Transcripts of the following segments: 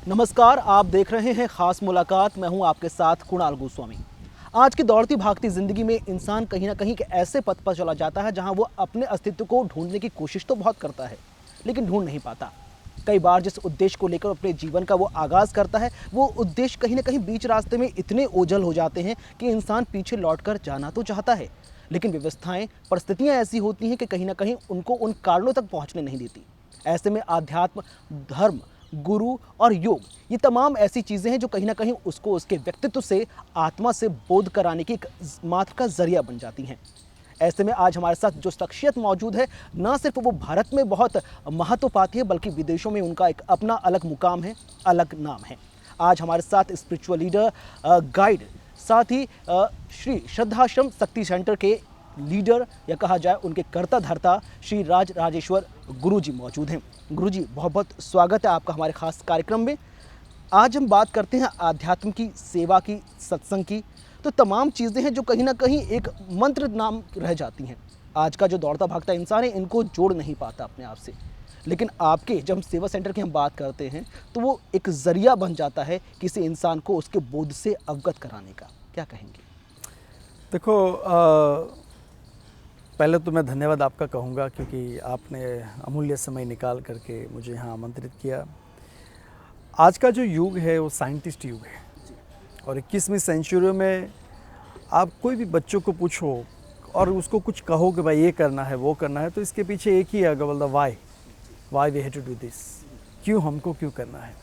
नमस्कार, आप देख रहे हैं खास मुलाकात। मैं हूं आपके साथ कुणाल गोस्वामी। आज की दौड़ती भागती जिंदगी में इंसान कहीं ना कहीं एक ऐसे पथ पर चला जाता है जहां वो अपने अस्तित्व को ढूंढने की कोशिश तो बहुत करता है, लेकिन ढूंढ नहीं पाता। कई बार जिस उद्देश्य को लेकर अपने जीवन का वो आगाज करता है, वो उद्देश्य कहीं ना कहीं बीच रास्ते में इतने ओझल हो जाते हैं कि इंसान पीछे लौटकर जाना तो चाहता है, लेकिन व्यवस्थाएं, परिस्थितियां ऐसी होती हैं कि कहीं ना कहीं उनको उन कारणों तक पहुंचने नहीं देती। ऐसे में आध्यात्म, धर्म, गुरु और योग, ये तमाम ऐसी चीज़ें हैं जो कहीं ना कहीं उसको उसके व्यक्तित्व से, आत्मा से बोध कराने की एक मात्र का जरिया बन जाती हैं। ऐसे में आज हमारे साथ जो शख्सियत मौजूद है, ना सिर्फ वो भारत में बहुत महत्व पाती है, बल्कि विदेशों में उनका एक अपना अलग मुकाम है, अलग नाम है। आज हमारे साथ स्पिरिचुअल लीडर, गाइड, साथ ही श्री श्रद्धाश्रम शक्ति सेंटर के लीडर या कहा जाए उनके कर्ता धर्ता श्री राज राजेश्वर गुरुजी मौजूद हैं। गुरुजी, बहुत बहुत स्वागत है आपका हमारे खास कार्यक्रम में। आज हम बात करते हैं आध्यात्म की, सेवा की, सत्संग की। तो तमाम चीज़ें हैं जो कहीं ना कहीं एक मंत्र नाम रह जाती हैं। आज का जो दौड़ता भागता इंसान है, इनको जोड़ नहीं पाता अपने आप से, लेकिन आपके जब हम सेवा सेंटर की हम बात करते हैं तो वो एक ज़रिया बन जाता है किसी इंसान को उसके बोध से अवगत कराने का। क्या कहेंगे? देखो, पहले तो मैं धन्यवाद आपका कहूँगा क्योंकि आपने अमूल्य समय निकाल करके मुझे यहाँ आमंत्रित किया। आज का जो युग है वो साइंटिस्ट युग है और 21वीं सेंचुरी में आप कोई भी बच्चों को पूछो और उसको कुछ कहो कि भाई ये करना है, वो करना है, तो इसके पीछे एक ही है, बोलता why we have to do this, क्यों हमको क्यों करना है।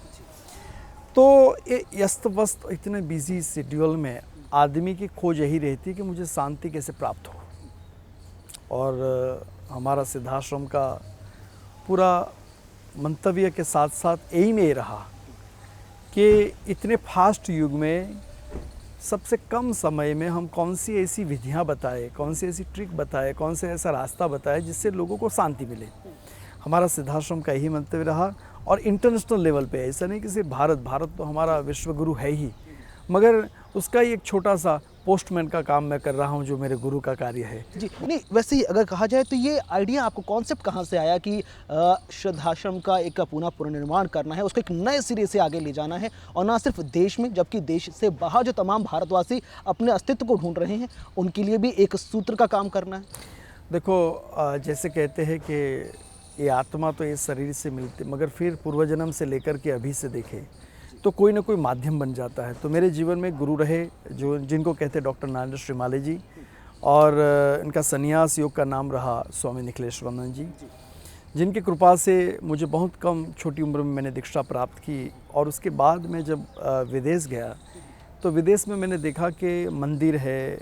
तो ये व्यस्त वस्त इतने बिजी शेड्यूल में आदमी की खोज यही रहती है कि मुझे शांति कैसे प्राप्त हो। और हमारा सिद्धाश्रम का पूरा मंतव्य के साथ साथ एम ये रहा कि इतने फास्ट युग में सबसे कम समय में हम कौन सी ऐसी विधियां बताएं, कौन सी ऐसी ट्रिक बताएं, कौन से ऐसा रास्ता बताएं जिससे लोगों को शांति मिले। हमारा सिद्धाश्रम का यही मंतव्य रहा और इंटरनेशनल लेवल पे, ऐसा नहीं कि सिर्फ भारत तो हमारा विश्व गुरु है ही, मगर उसका ही एक छोटा सा पोस्टमैन का काम मैं कर रहा हूं जो मेरे गुरु का कार्य है। जी नहीं, वैसे ही अगर कहा जाए तो ये आइडिया आपको, कॉन्सेप्ट कहाँ से आया कि श्रद्धाश्रम का एक पुनर्निर्माण करना है, उसको एक नए सिरे से आगे ले जाना है, और ना सिर्फ देश में जबकि देश से बाहर जो तमाम भारतवासी अपने अस्तित्व को ढूंढ रहे हैं उनके लिए भी एक सूत्र का काम करना है? देखो, जैसे कहते हैं कि ये आत्मा तो ये शरीर से मिलती, मगर फिर पूर्वजन्म से लेकर के अभी से देखे तो कोई ना कोई माध्यम बन जाता है। तो मेरे जीवन में गुरु रहे जो जिनको कहते हैं डॉक्टर नारायण श्रीमाली जी, और इनका संन्यास योग का नाम रहा स्वामी निखिलेश्वरानंद जी, जिनकी कृपा से मुझे बहुत कम छोटी उम्र में मैंने दीक्षा प्राप्त की। और उसके बाद मैं जब विदेश गया तो विदेश में मैंने देखा कि मंदिर है,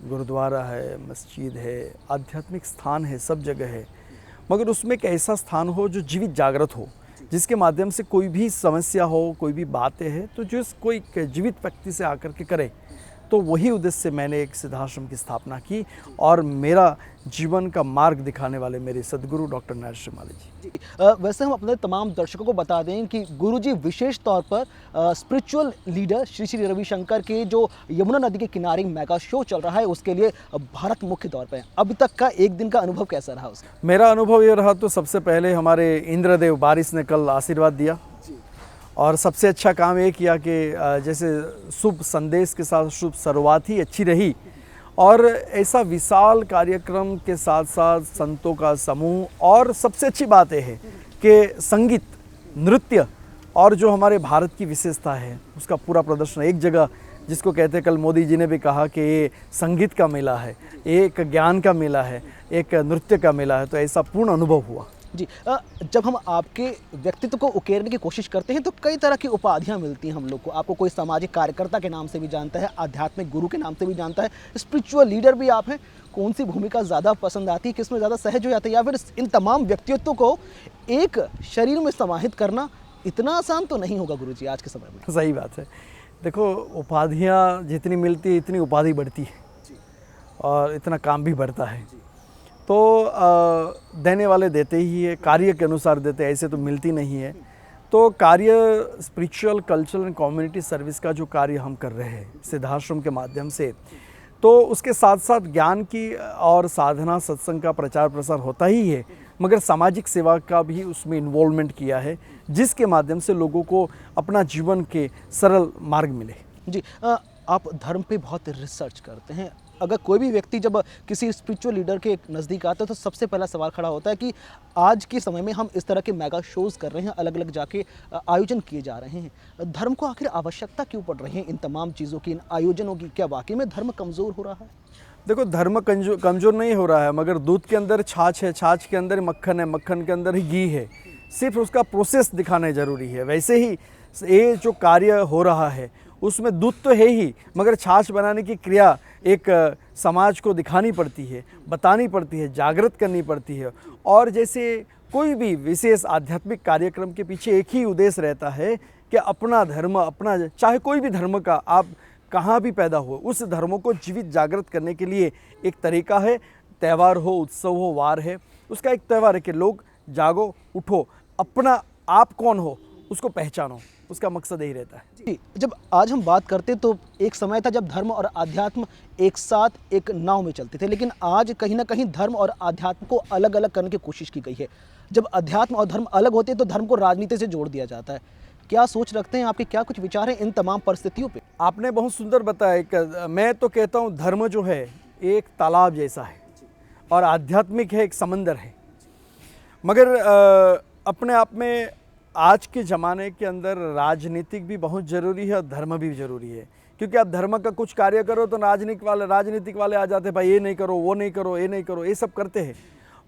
गुरुद्वारा है, मस्जिद है, आध्यात्मिक स्थान है, सब जगह है, मगर उसमें एक ऐसा स्थान हो जो जीवित जागृत हो, जिसके माध्यम से कोई भी समस्या हो, कोई भी बातें हैं तो जो कोई जीवित व्यक्ति से आकर के करे। तो वही उद्देश्य से मैंने एक सिद्धाश्रम की स्थापना की और मेरा जीवन का मार्ग दिखाने वाले मेरे सदगुरु डॉक्टर नारायण श्रीमाली जी। वैसे हम अपने तमाम दर्शकों को बता दें कि गुरुजी विशेष तौर पर स्पिरिचुअल लीडर श्री श्री रविशंकर के जो यमुना नदी के किनारे मेगा शो चल रहा है उसके लिए भारत मुख्य दौर पर है। अभी तक का एक दिन का अनुभव कैसा रहा उसका? मेरा अनुभव ये रहा, तो सबसे पहले हमारे इंद्रदेव बारिश ने कल आशीर्वाद दिया और सबसे अच्छा काम ये किया कि जैसे शुभ संदेश के साथ शुभ शुरुआत ही अच्छी रही, और ऐसा विशाल कार्यक्रम के साथ साथ संतों का समूह, और सबसे अच्छी बात यह है कि संगीत, नृत्य और जो हमारे भारत की विशेषता है उसका पूरा प्रदर्शन एक जगह, जिसको कहते हैं, कल मोदी जी ने भी कहा कि ये संगीत का मेला है, एक ज्ञान का मेला है, एक नृत्य का मेला है, तो ऐसा पूर्ण अनुभव हुआ। जी, जब हम आपके व्यक्तित्व को उकेरने की कोशिश करते हैं तो कई तरह की उपाधियां मिलती हैं हम लोग को। आपको कोई सामाजिक कार्यकर्ता के नाम से भी जानता है, आध्यात्मिक गुरु के नाम से भी जानता है, स्पिरिचुअल लीडर भी आप हैं। कौन सी भूमिका ज़्यादा पसंद आती है, किसमें ज़्यादा सहज हो जाता है, या फिर इन तमाम व्यक्तित्वों को एक शरीर में समाहित करना इतना आसान तो नहीं होगा गुरुजी आज के समय में? सही बात है। देखो, उपाधियाँ जितनी मिलती है इतनी उपाधि बढ़ती है और इतना काम भी बढ़ता है। तो देने वाले देते ही है, कार्य के अनुसार देते हैं, ऐसे तो मिलती नहीं है। तो कार्य spiritual, cultural and community service का जो कार्य हम कर रहे हैं सिद्धाश्रम के माध्यम से, तो उसके साथ साथ ज्ञान की और साधना सत्संग का प्रचार प्रसार होता ही है। मगर सामाजिक सेवा का भी उसमें इन्वॉल्वमेंट किया है, जिसके माध्यम से लोगों को अपना जीवन के सरल मार्ग मिले। जी आप धर्म पे बहुत रिसर्च करते हैं। अगर कोई भी व्यक्ति जब किसी स्पिरिचुअल लीडर के नज़दीक आता है तो सबसे पहला सवाल खड़ा होता है कि आज के समय में हम इस तरह के मेगा शोज़ कर रहे हैं, अलग अलग जाके आयोजन किए जा रहे हैं, धर्म को आखिर आवश्यकता क्यों पड़ रही है इन तमाम चीज़ों की, इन आयोजनों की? क्या वाकई में धर्म कमज़ोर हो रहा है? देखो, धर्म कमज़ोर नहीं हो रहा है, मगर दूध के अंदर छाछ है, छाछ के अंदर मक्खन है, मक्खन के अंदर ही घी है। सिर्फ उसका प्रोसेस दिखाना ज़रूरी है। वैसे ही ये जो कार्य हो रहा है उसमें दूध तो है ही, मगर छाछ बनाने की क्रिया एक समाज को दिखानी पड़ती है, बतानी पड़ती है, जागृत करनी पड़ती है। और जैसे कोई भी विशेष आध्यात्मिक कार्यक्रम के पीछे एक ही उद्देश्य रहता है कि अपना धर्म, अपना चाहे कोई भी धर्म का आप कहाँ भी पैदा हो, उस धर्मों को जीवित जागृत करने के लिए एक तरीका है। त्यौहार हो, उत्सव हो, वार है, उसका एक त्यौहार है कि लोग जागो, उठो, अपना आप कौन हो उसको पहचानो, उसका मकसद यही रहता है। जी, जब आज हम बात करते तो एक समय था जब धर्म और आध्यात्म एक साथ एक नाव में चलते थे, लेकिन आज कहीं ना कहीं धर्म और आध्यात्म को अलग अलग करने की कोशिश की गई है। जब अध्यात्म और धर्म अलग होते हैं तो धर्म को राजनीति से जोड़ दिया जाता है। क्या सोच रखते हैं, आपके क्या कुछ विचार हैं इन तमाम परिस्थितियों पे? आपने बहुत सुंदर बताया। मैं तो कहता हूँ धर्म जो है एक तालाब जैसा है और आध्यात्मिक है एक समंदर है। मगर अपने आप में आज के ज़माने के अंदर राजनीतिक भी बहुत ज़रूरी है और धर्म भी ज़रूरी है, क्योंकि आप धर्म का कुछ कार्य करो तो राजनीतिक वाले आ जाते हैं, भाई ये नहीं करो, वो नहीं करो, ये नहीं करो, ये सब करते हैं।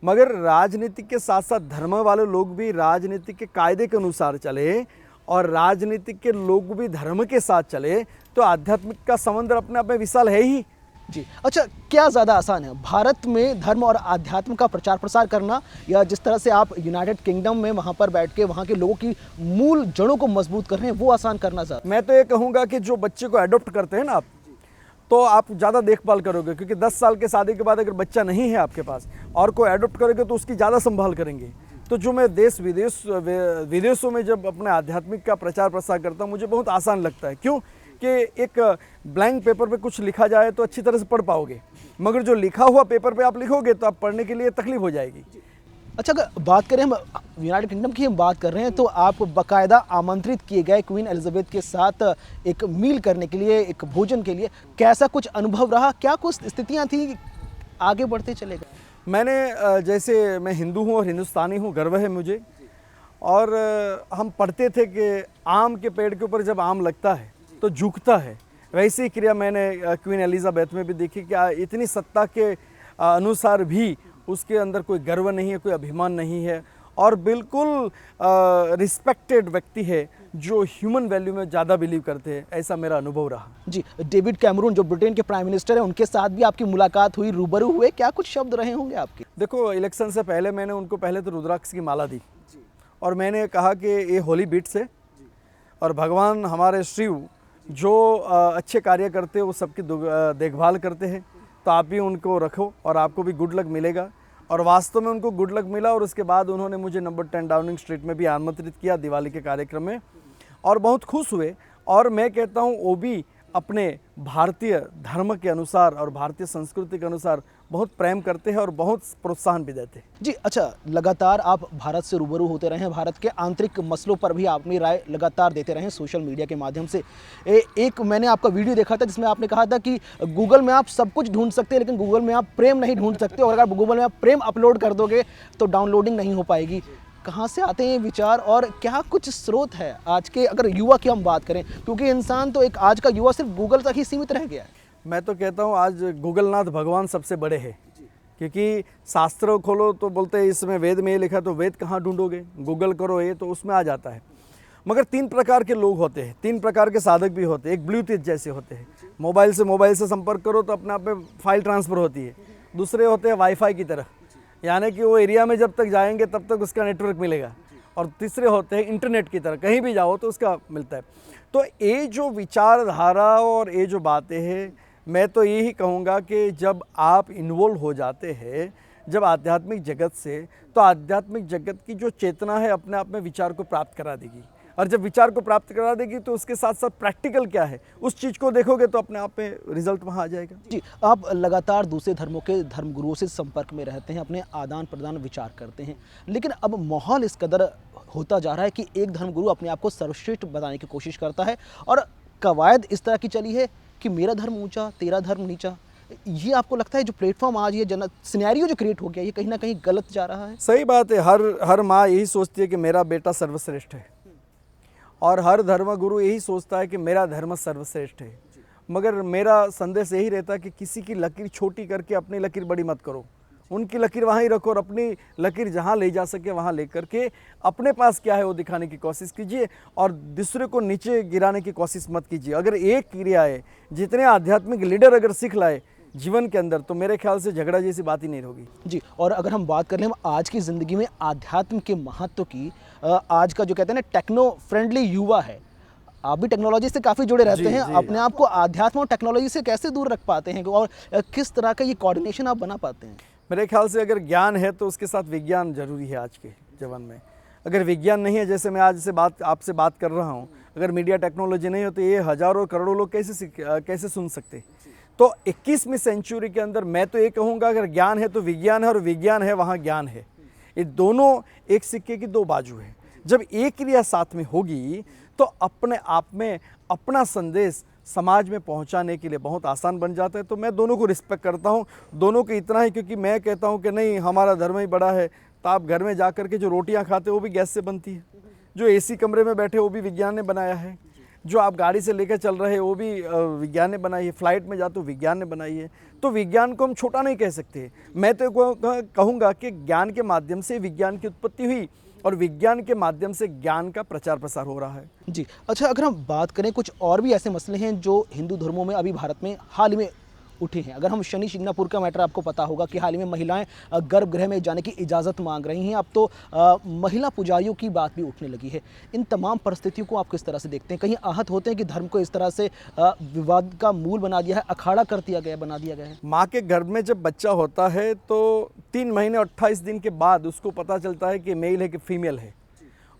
मगर राजनीतिक के साथ साथ धर्म वाले लोग भी राजनीतिक के कायदे के अनुसार चले और राजनीतिक के लोग भी धर्म के साथ चले तो आध्यात्मिक का समंदर अपने आप में विशाल है ही। जी, अच्छा, क्या ज़्यादा आसान है भारत में धर्म और आध्यात्म का प्रचार प्रसार करना, या जिस तरह से आप यूनाइटेड किंगडम में वहाँ पर बैठ के वहाँ के लोगों की मूल जड़ों को मजबूत कर रहे हैं, वो आसान करना ज़्यादा? मैं तो ये कहूँगा कि जो बच्चे को अडॉप्ट करते हैं ना आप, तो आप ज़्यादा देखभाल करोगे, क्योंकि 10 साल के शादी के बाद अगर बच्चा नहीं है आपके पास और कोई अडॉप्ट करोगे तो उसकी ज़्यादा संभाल करेंगे। तो जो मैं देश विदेशों में जब अपने आध्यात्मिक का प्रचार प्रसार करता हूँ, मुझे बहुत आसान लगता है। क्यों कि एक ब्लैंक पेपर पे कुछ लिखा जाए तो अच्छी तरह से पढ़ पाओगे, मगर जो लिखा हुआ पेपर पे आप लिखोगे तो आप पढ़ने के लिए तकलीफ हो जाएगी। अच्छा, अगर बात करें हम यूनाइटेड किंगडम की, हम बात कर रहे हैं, तो आप बाकायदा आमंत्रित किए गए क्वीन एलिजाबेथ के साथ एक मील करने के लिए, एक भोजन के लिए। कैसा कुछ अनुभव रहा, क्या कुछ स्थितियाँ थी, आगे बढ़ते चले गए? मैंने जैसे मैं हिंदू हूँ और हिंदुस्तानी हूँ, गर्व है मुझे। और हम पढ़ते थे कि आम के पेड़ के ऊपर जब आम लगता है तो झुकता है, वैसी ही क्रिया मैंने क्वीन एलिजाबेथ में भी देखी कि इतनी सत्ता के अनुसार भी उसके अंदर कोई गर्व नहीं है, कोई अभिमान नहीं है और बिल्कुल रिस्पेक्टेड व्यक्ति है जो ह्यूमन वैल्यू में ज़्यादा बिलीव करते हैं। ऐसा मेरा अनुभव रहा। जी, डेविड कैमरून जो ब्रिटेन के प्राइम मिनिस्टर हैं, उनके साथ भी आपकी मुलाकात हुई, रूबरू हुए, क्या कुछ शब्द रहे होंगे आपके? देखो, इलेक्शन से पहले मैंने उनको पहले तो रुद्राक्ष की माला दी और मैंने कहा कि ये होली बीट्स है और भगवान हमारे शिव जो अच्छे कार्य करते हैं वो सबकी देखभाल करते हैं, तो आप भी उनको रखो और आपको भी गुड लक मिलेगा। और वास्तव में उनको गुड लक मिला और उसके बाद उन्होंने मुझे नंबर 10 डाउनिंग स्ट्रीट में भी आमंत्रित किया दिवाली के कार्यक्रम में और बहुत खुश हुए। और मैं कहता हूँ वो भी अपने भारतीय धर्म के अनुसार और भारतीय संस्कृति के अनुसार बहुत प्रेम करते हैं और बहुत प्रोत्साहन भी देते हैं। जी, अच्छा, लगातार आप भारत से रूबरू होते रहे हैं, भारत के आंतरिक मसलों पर भी आप अपनी राय लगातार देते रहे हैं सोशल मीडिया के माध्यम से। एक मैंने आपका वीडियो देखा था जिसमें आपने कहा था कि गूगल में आप सब कुछ ढूंढ सकते हैं लेकिन गूगल में आप प्रेम नहीं ढूंढ सकते, और अगर गूगल में आप प्रेम अपलोड कर दोगे तो डाउनलोडिंग नहीं हो पाएगी। कहाँ से आते हैं ये विचार और क्या कुछ स्रोत है आज के, अगर युवा की हम बात करें, क्योंकि इंसान तो एक आज का युवा सिर्फ गूगल तक ही सीमित रह गया है। मैं तो कहता हूँ आज गूगलनाथ भगवान सबसे बड़े हैं, क्योंकि शास्त्र खोलो तो बोलते हैं इसमें वेद में ये लिखा, तो वेद कहाँ ढूंढोगे, गूगल करो ये तो उसमें आ जाता है। मगर 3 प्रकार के लोग होते हैं, 3 प्रकार के साधक भी होते हैं। एक ब्लूटूथ जैसे होते हैं, मोबाइल से संपर्क करो तो अपने आप में फाइल ट्रांसफ़र होती है। दूसरे होते हैं वाईफाई की तरह, यानी कि वो एरिया में जब तक जाएंगे तब तक उसका नेटवर्क मिलेगा। और तीसरे होते हैं इंटरनेट की तरह, कहीं भी जाओ तो उसका मिलता है। तो ये जो विचारधारा और ये जो बातें हैं, मैं तो यही कहूँगा कि जब आप इन्वॉल्व हो जाते हैं जब आध्यात्मिक जगत से, तो आध्यात्मिक जगत की जो चेतना है अपने आप में विचार को प्राप्त करा देगी। और जब विचार को प्राप्त करा देगी तो उसके साथ साथ प्रैक्टिकल क्या है उस चीज़ को देखोगे तो अपने आप में रिजल्ट वहाँ आ जाएगा। जी, आप लगातार दूसरे धर्मों के धर्मगुरुओं से संपर्क में रहते हैं, अपने आदान प्रदान विचार करते हैं, लेकिन अब माहौल इस कदर होता जा रहा है कि एक धर्मगुरु अपने आप को सर्वश्रेष्ठ बताने की कोशिश करता है और कवायद इस तरह की चली है कि मेरा धर्म ऊंचा, तेरा धर्म नीचा। ये आपको लगता है जो प्लेटफॉर्म आज ये सिनेरियो जो क्रिएट हो गया, ये कहीं ना कहीं गलत जा रहा है? सही बात है। हर माँ यही सोचती है कि मेरा बेटा सर्वश्रेष्ठ है और हर धर्मगुरु यही सोचता है कि मेरा धर्म सर्वश्रेष्ठ है। मगर मेरा संदेश यही रहता है कि किसी की लकीर छोटी करके अपनी लकीर बड़ी मत करो, उनकी लकीर वहाँ ही रखो और अपनी लकीर जहाँ ले जा सके वहाँ ले करके अपने पास क्या है वो दिखाने की कोशिश कीजिए और दूसरे को नीचे गिराने की कोशिश मत कीजिए। अगर एक क्रिया है जितने आध्यात्मिक लीडर अगर सीख लाए जीवन के अंदर तो मेरे ख्याल से झगड़ा जैसी बात ही नहीं होगी। जी, और अगर हम बात कर लें हम आज की ज़िंदगी में आध्यात्म के महत्व की, आज का जो कहते हैं ना टेक्नो फ्रेंडली युवा है, आप भी टेक्नोलॉजी से काफ़ी जुड़े रहते हैं, अपने आप को आध्यात्म और टेक्नोलॉजी से कैसे दूर रख पाते हैं और किस तरह का ये कोऑर्डिनेशन आप बना पाते हैं? मेरे ख्याल से अगर ज्ञान है तो उसके साथ विज्ञान जरूरी है आज के जीवन में। अगर विज्ञान नहीं है, जैसे मैं आज से आपसे बात कर रहा हूँ, अगर मीडिया टेक्नोलॉजी नहीं हो तो ये हजारों करोड़ों लोग कैसे सुन सकते। तो 21वीं सेंचुरी के अंदर मैं तो ये कहूँगा अगर ज्ञान है तो विज्ञान है और विज्ञान है वहाँ ज्ञान है। ये दोनों एक सिक्के की दो बाजू है। जब एक क्रिया साथ में होगी तो अपने आप में अपना संदेश समाज में पहुंचाने के लिए बहुत आसान बन जाता है। तो मैं दोनों को रिस्पेक्ट करता हूं, दोनों को इतना ही, क्योंकि मैं कहता हूं कि नहीं हमारा धर्म ही बड़ा है। तो आप घर में जा कर के जो रोटियां खाते हो वो भी गैस से बनती है, जो एसी कमरे में बैठे वो भी विज्ञान ने बनाया है, जो आप गाड़ी से लेकर चल रहे वो भी विज्ञान ने बनाई है, फ्लाइट में जाते हो विज्ञान ने बनाई है। तो विज्ञान को हम छोटा नहीं कह सकते। मैं तो कहूँगा कि ज्ञान के माध्यम से विज्ञान की उत्पत्ति हुई और विज्ञान के माध्यम से ज्ञान का प्रचार प्रसार हो रहा है। जी, अच्छा, अगर हम बात करें कुछ और भी ऐसे मसले हैं जो हिंदू धर्मों में अभी भारत में हाल ही में उठे हैं। अगर हम शनि शिंगणापुर का मैटर आपको पता होगा कि हाल ही में महिलाएं गर्भगृह में जाने की इजाज़त मांग रही हैं। अब तो महिला पुजारियों की बात भी उठने लगी है। इन तमाम परिस्थितियों को आप किस तरह से देखते हैं? कहीं आहत होते हैं कि धर्म को इस तरह से विवाद का मूल बना दिया है, अखाड़ा कर दिया गया, बना दिया गया है? माँ के गर्भ में जब बच्चा होता है तो 3 महीने 28 दिन के बाद उसको पता चलता है कि मेल है कि फीमेल है।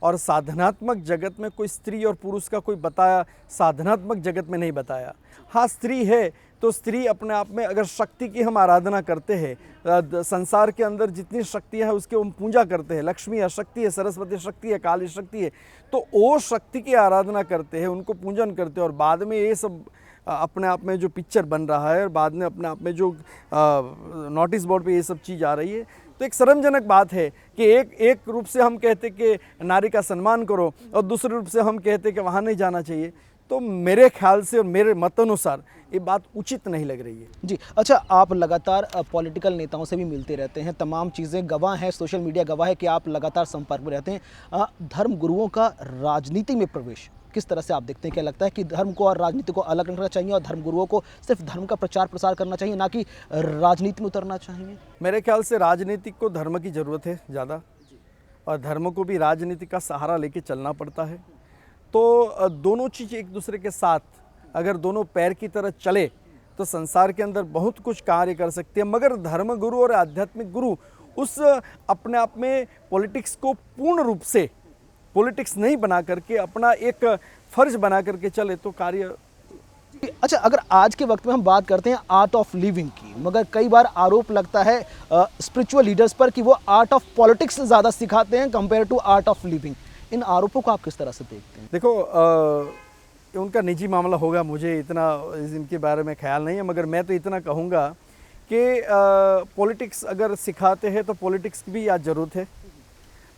और साधनात्मक जगत में कोई स्त्री और पुरुष का कोई बताया साधनात्मक जगत में नहीं बताया। हाँ, स्त्री है तो स्त्री अपने आप में अगर शक्ति की हम आराधना करते हैं, संसार के अंदर जितनी शक्तियाँ हैं उसकी हम पूजा करते हैं, लक्ष्मी है, शक्ति है, सरस्वती शक्ति है, काली शक्ति है, तो वो शक्ति की आराधना करते हैं, उनको पूजन करते हैं। और बाद में ये सब अपने आप में जो पिक्चर बन रहा है और बाद में अपने आप में जो नोटिस बोर्ड पे ये सब चीज़ आ रही है, तो एक शर्मजनक बात है कि एक रूप से हम कहते कि नारी का सम्मान करो और दूसरे रूप से हम कहते कि वहाँ नहीं जाना चाहिए। तो मेरे ख्याल से और मेरे मतानुसार ये बात उचित नहीं लग रही है। जी, अच्छा, आप लगातार पॉलिटिकल नेताओं से भी मिलते रहते हैं, तमाम चीज़ें गवाह हैं, सोशल मीडिया गवाह है कि आप लगातार संपर्क में रहते हैं। धर्म गुरुओं का राजनीति में प्रवेश किस तरह से आप देखते हैं? क्या लगता है कि धर्म को और राजनीति को अलग रखना चाहिए और धर्म गुरुओं को सिर्फ धर्म का प्रचार प्रसार करना चाहिए, ना कि राजनीति में उतरना चाहिए? मेरे ख्याल से राजनीति को धर्म की ज़रूरत है ज़्यादा, और धर्म को भी राजनीति का सहारा लेके चलना पड़ता है। तो दोनों चीज़ एक दूसरे के साथ अगर दोनों पैर की तरह चले तो संसार के अंदर बहुत कुछ कार्य कर सकते हैं। मगर धर्म गुरु और आध्यात्मिक गुरु उस अपने आप में पॉलिटिक्स को पूर्ण रूप से पॉलिटिक्स नहीं बना करके अपना एक फर्ज बना करके चले तो कार्य। अच्छा, अगर आज के वक्त में हम बात करते हैं आर्ट ऑफ लिविंग की, मगर कई बार आरोप लगता है स्पिरिचुअल लीडर्स पर कि वो आर्ट ऑफ पॉलिटिक्स ज़्यादा सिखाते हैं compare to Art of Living. इन आरोपों को आप किस तरह से देखते हैं? देखो, उनका निजी मामला होगा, मुझे इतना इनके बारे में ख्याल नहीं है। मगर मैं तो इतना कहूँगा कि पॉलिटिक्स अगर सिखाते हैं तो पॉलिटिक्स की भी आज ज़रूरत है,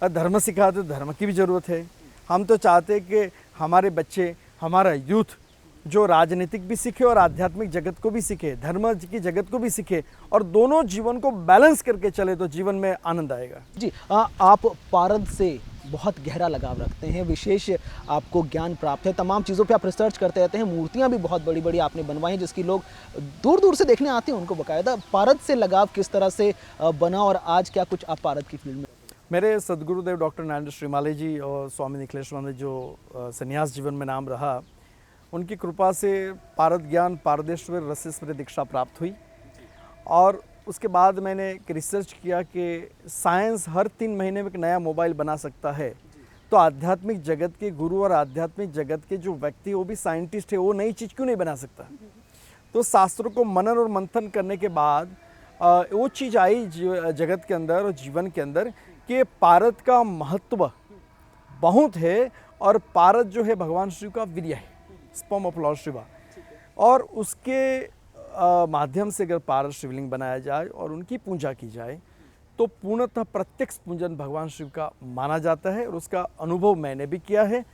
धर्म सिखाते तो धर्म की भी ज़रूरत है। हम तो चाहते हैं कि हमारे बच्चे, हमारा यूथ जो राजनीतिक भी सीखे और आध्यात्मिक जगत को भी सीखे, धर्म की जगत को भी सीखे और दोनों जीवन को बैलेंस करके चले तो जीवन में आनंद आएगा। जी, आप पारद से बहुत गहरा लगाव रखते हैं, विशेष आपको ज्ञान प्राप्त है, तमाम चीज़ों पे आप रिसर्च करते रहते हैं, मूर्तियाँ भी बहुत बड़ी बड़ी आपने बनवाई हैं जिसकी लोग दूर दूर से देखने आते हैं, उनको बकायदा। पारद से लगाव किस तरह से बना और आज क्या कुछ आप पारद की फील्ड में? मेरे सदगुरुदेव डॉक्टर नरेंद्र श्रीमाली जी और स्वामी निखिलेश्वरानंद जो संन्यास जीवन में नाम रहा, उनकी कृपा से पारद ज्ञान पारदेश्वर रसेश्वर दीक्षा प्राप्त हुई। और उसके बाद मैंने एक रिसर्च किया कि साइंस हर 3 महीने में एक नया मोबाइल बना सकता है, तो आध्यात्मिक जगत के गुरु और आध्यात्मिक जगत के जो व्यक्ति वो भी साइंटिस्ट है, वो नई चीज़ क्यों नहीं बना सकता? तो शास्त्रों को मनन और मंथन करने के बाद वो चीज़ आई जगत के अंदर और जीवन के अंदर कि पारद का महत्व बहुत है और पारद जो है भगवान शिव का वीर्य है, स्पर्म ऑफ लॉर्ड शिवा। और उसके माध्यम से अगर पारद शिवलिंग बनाया जाए और उनकी पूजा की जाए तो पूर्णतः प्रत्यक्ष पूजन भगवान शिव का माना जाता है और उसका अनुभव मैंने भी किया है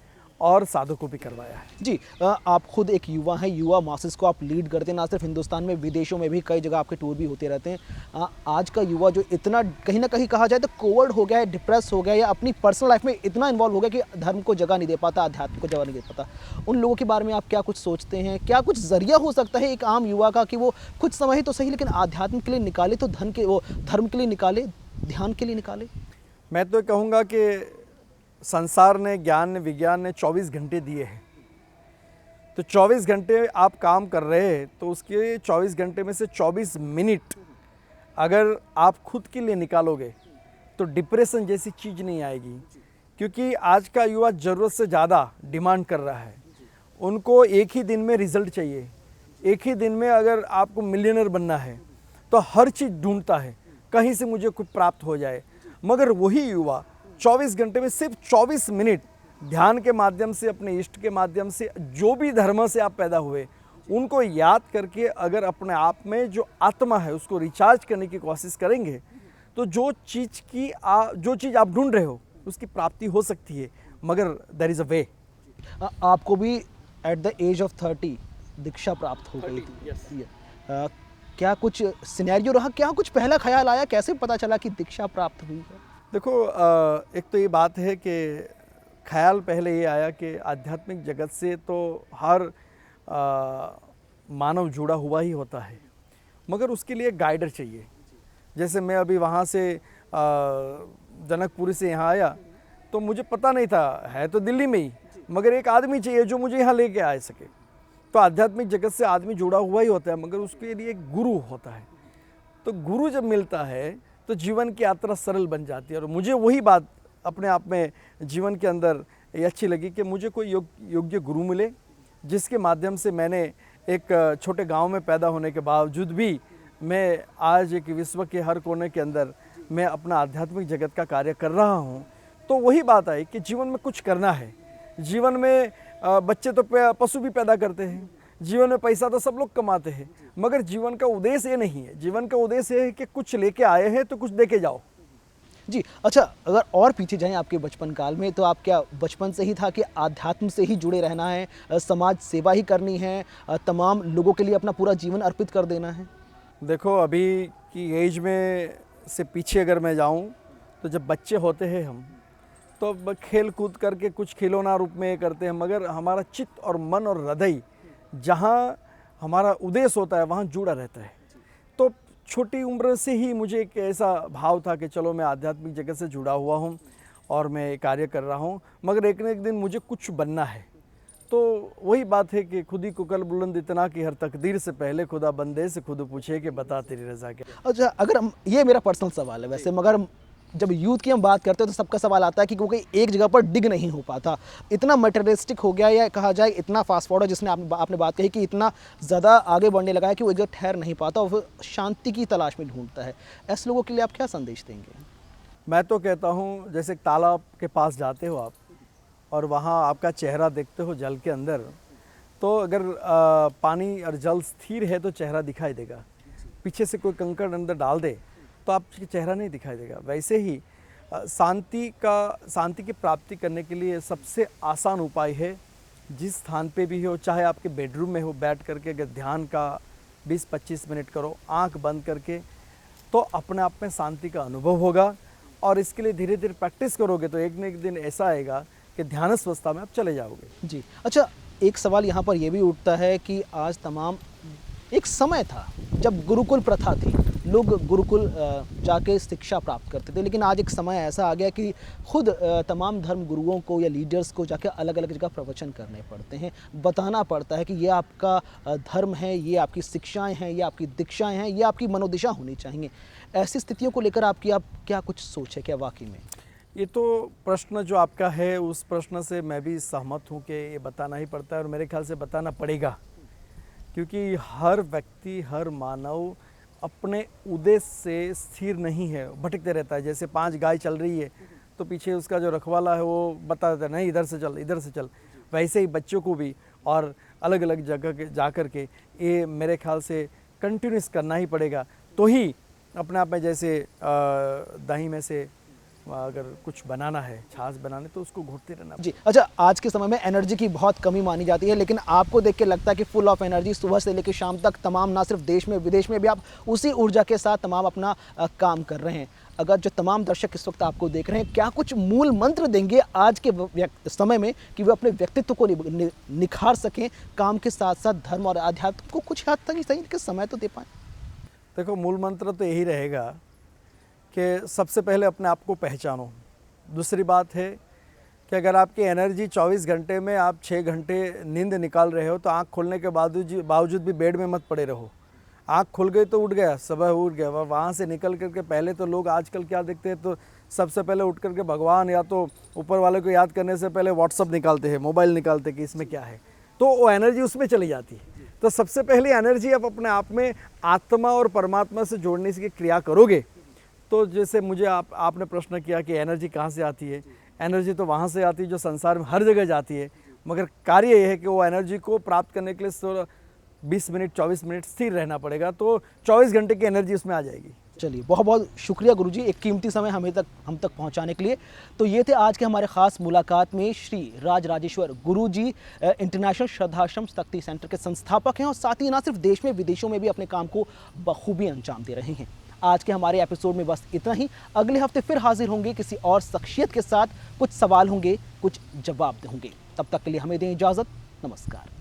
और साधकों भी करवाया है। जी, आप खुद एक युवा हैं, युवा मासेस को आप लीड करते हैं, ना सिर्फ हिंदुस्तान में, विदेशों में भी कई जगह आपके टूर भी होते रहते हैं। आज का युवा जो इतना कहीं ना कहीं कहा जाए तो कोवर्ड हो गया है, डिप्रेस हो गया है, या अपनी पर्सनल लाइफ में इतना इन्वॉल्व हो गया कि धर्म को जगह नहीं दे पाता, अध्यात्म को जगह नहीं दे पाता, उन लोगों के बारे में आप क्या कुछ सोचते हैं? क्या कुछ जरिया हो सकता है एक आम युवा का कि वो कुछ समय ही तो सही लेकिन आध्यात्म के लिए निकाले, तो धर्म के लिए निकाले, ध्यान के लिए निकाले? मैं तो कहूँगा कि संसार ने, ज्ञान ने, विज्ञान ने 24 घंटे दिए हैं, तो 24 घंटे आप काम कर रहे हैं तो उसके 24 घंटे में से 24 मिनट अगर आप खुद के लिए निकालोगे तो डिप्रेशन जैसी चीज़ नहीं आएगी। क्योंकि आज का युवा ज़रूरत से ज़्यादा डिमांड कर रहा है, उनको एक ही दिन में रिजल्ट चाहिए, एक ही दिन में अगर आपको मिलियनर बनना है तो हर चीज़ ढूंढता है कहीं से मुझे कुछ प्राप्त हो जाए। मगर वही युवा 24 घंटे में सिर्फ 24 मिनट ध्यान के माध्यम से, अपने इष्ट के माध्यम से, जो भी धर्म से आप पैदा हुए उनको याद करके अगर अपने आप में जो आत्मा है उसको रिचार्ज करने की कोशिश करेंगे तो जो चीज़ आप ढूंढ रहे हो उसकी प्राप्ति हो सकती है। मगर देयर इज़ अ वे। आपको भी एट द एज ऑफ 30 दीक्षा प्राप्त हो गई थी। क्या कुछ सिनेरियो रहा, क्या कुछ पहला ख्याल आया, कैसे पता चला कि दीक्षा प्राप्त हुई है? देखो, एक तो ये बात है कि ख्याल पहले ये आया कि आध्यात्मिक जगत से तो हर मानव जुड़ा हुआ ही होता है, मगर उसके लिए गाइडर चाहिए। जैसे मैं अभी वहाँ से जनकपुरी से यहाँ आया तो मुझे पता नहीं था, है तो दिल्ली में ही, मगर एक आदमी चाहिए जो मुझे यहाँ लेके आ सके। तो आध्यात्मिक जगत से आदमी जुड़ा हुआ ही होता है, मगर उसके लिए एक गुरु होता है। तो गुरु जब मिलता है तो जीवन की यात्रा सरल बन जाती है। और मुझे वही बात अपने आप में जीवन के अंदर ये अच्छी लगी कि मुझे कोई योग्य गुरु मिले, जिसके माध्यम से मैंने एक छोटे गांव में पैदा होने के बावजूद भी मैं आज एक विश्व के हर कोने के अंदर मैं अपना आध्यात्मिक जगत का कार्य कर रहा हूं। तो वही बात आई कि जीवन में कुछ करना है। जीवन में बच्चे तो पशु भी पैदा करते हैं, जीवन में पैसा तो सब लोग कमाते हैं, मगर जीवन का उद्देश्य ये नहीं है। जीवन का उद्देश्य है कि कुछ लेके आए हैं तो कुछ देके जाओ। जी, अच्छा, अगर और पीछे जाएं आपके बचपन काल में, तो आप क्या बचपन से ही था कि आध्यात्म से ही जुड़े रहना है, समाज सेवा ही करनी है, तमाम लोगों के लिए अपना पूरा जीवन अर्पित कर देना है? देखो, अभी की एज में से पीछे अगर मैं जाऊं तो जब बच्चे होते हैं हम तो खेल कूद करके कुछ खिलौना रूप में ये करते हैं, मगर हमारा चित्त और मन और हृदय जहाँ हमारा उद्देश्य होता है वहाँ जुड़ा रहता है। तो छोटी उम्र से ही मुझे एक ऐसा भाव था कि चलो मैं आध्यात्मिक जगत से जुड़ा हुआ हूँ और मैं कार्य कर रहा हूँ, मगर एक न एक दिन मुझे कुछ बनना है। तो वही बात है कि खुद ही कुकल बुलंद इतना कि हर तकदीर से पहले खुदा बंदे से खुद पूछे कि बता तेरी रज़ा क्या। अच्छा, अगर हम, ये मेरा पर्सनल सवाल है वैसे, मगर जब यूथ की हम बात करते हैं तो सबका सवाल आता है कि क्योंकि एक जगह पर डिग नहीं हो पाता, इतना मटेरियलिस्टिक हो गया, या कहा जाए इतना फास्ट फॉरवर्ड, जिसने आपने बात कही कि इतना ज़्यादा आगे बढ़ने लगा है कि वो एक जगह ठहर नहीं पाता और फिर शांति की तलाश में ढूंढता है। ऐसे लोगों के लिए आप क्या संदेश देंगे? मैं तो कहता हूँ, जैसे एक तालाब के पास जाते हो आप और वहाँ आपका चेहरा देखते हो जल के अंदर, तो अगर पानी और जल स्थिर है तो चेहरा दिखाई देगा। पीछे से कोई कंकड़ अंदर डाल दे तो आपका चेहरा नहीं दिखाई देगा। वैसे ही शांति की प्राप्ति करने के लिए सबसे आसान उपाय है, जिस स्थान पे भी हो, चाहे आपके बेडरूम में हो, बैठ करके अगर ध्यान का 20-25 मिनट करो आंख बंद करके, तो अपने आप में शांति का अनुभव होगा। और इसके लिए धीरे धीरे प्रैक्टिस करोगे तो एक न एक दिन ऐसा आएगा कि ध्यानस्थ अवस्था में आप चले जाओगे। जी, अच्छा, एक सवाल यहाँ पर यह भी उठता है कि आज तमाम, एक समय था जब गुरुकुल प्रथा थी, लोग गुरुकुल जाके शिक्षा प्राप्त करते थे, लेकिन आज एक समय ऐसा आ गया कि खुद तमाम धर्म गुरुओं को या लीडर्स को जाके अलग अलग जगह प्रवचन करने पड़ते हैं, बताना पड़ता है कि ये आपका धर्म है, ये आपकी शिक्षाएं हैं, ये आपकी दीक्षाएं हैं, ये आपकी मनोदिशा होनी चाहिए। ऐसी स्थितियों को लेकर आप क्या कुछ सोच है क्या वाकई में? ये तो प्रश्न जो आपका है उस प्रश्न से मैं भी सहमत हूँ कि ये बताना ही पड़ता है और मेरे ख्याल से बताना पड़ेगा, क्योंकि हर व्यक्ति हर मानव अपने उद्देश्य से स्थिर नहीं है, भटकते रहता है। जैसे 5 गाय चल रही है तो पीछे उसका जो रखवाला है वो बता देता है नहीं इधर से चल इधर से चल। वैसे ही बच्चों को भी और अलग अलग जगह के जा कर के ये मेरे ख्याल से कंटिन्यूस करना ही पड़ेगा, तो ही अपने आप में जैसे दही में से अगर कुछ बनाना है, छाछ बनाने, तो उसको घोटते रहना। जी अच्छा, आज के समय में एनर्जी की बहुत कमी मानी जाती है, लेकिन आपको देख के लगता है कि फुल ऑफ एनर्जी, सुबह से लेकर शाम तक तमाम, ना सिर्फ देश में विदेश में भी आप उसी ऊर्जा के साथ तमाम अपना काम कर रहे हैं। अगर जो तमाम दर्शक इस वक्त आपको देख रहे हैं, क्या कुछ मूल मंत्र देंगे आज के समय में कि वे अपने व्यक्तित्व को निखार सकें, काम के साथ साथ धर्म और अध्यात्म को कुछ हद तक सही के समय तो दे पाएँ? देखो, मूल मंत्र तो यही रहेगा कि सबसे पहले अपने आप को पहचानो। दूसरी बात है कि अगर आपकी एनर्जी 24 घंटे में आप 6 घंटे नींद निकाल रहे हो तो आँख खोलने के बावजूद भी बेड में मत पड़े रहो। आँख खुल गई तो उठ गया, सुबह उठ गया, वहाँ से निकल करके पहले तो लोग आजकल क्या देखते हैं, तो सबसे पहले उठ करके भगवान या तो ऊपर वाले को याद करने से पहले व्हाट्सअप निकालते हैं, मोबाइल निकालते हैं कि इसमें क्या है, तो वो एनर्जी उसमें चली जाती है। तो सबसे पहली एनर्जी आप अपने आप में आत्मा और परमात्मा से जोड़ने की क्रिया करोगे। तो जैसे मुझे आपने प्रश्न किया कि एनर्जी कहाँ से आती है, एनर्जी तो वहाँ से आती है जो संसार में हर जगह जाती है, मगर कार्य ये है कि वो एनर्जी को प्राप्त करने के लिए 20 मिनट 24 मिनट स्थिर रहना पड़ेगा, तो 24 घंटे की एनर्जी उसमें आ जाएगी। चलिए, बहुत बहुत शुक्रिया गुरुजी, एक कीमती समय हम तक पहुंचाने के लिए। तो ये थे आज के हमारे खास मुलाकात में श्री राज राजेश्वर गुरुजी, इंटरनेशनल श्रद्धाश्रम शक्ति सेंटर के संस्थापक हैं और साथ ही ना सिर्फ देश में विदेशों में भी अपने काम को बखूबी अंजाम दे रहे हैं। आज के हमारे एपिसोड में बस इतना ही। अगले हफ्ते फिर हाजिर होंगे किसी और शख्सियत के साथ, कुछ सवाल होंगे, कुछ जवाब होंगे। तब तक के लिए हमें दें इजाज़त। नमस्कार।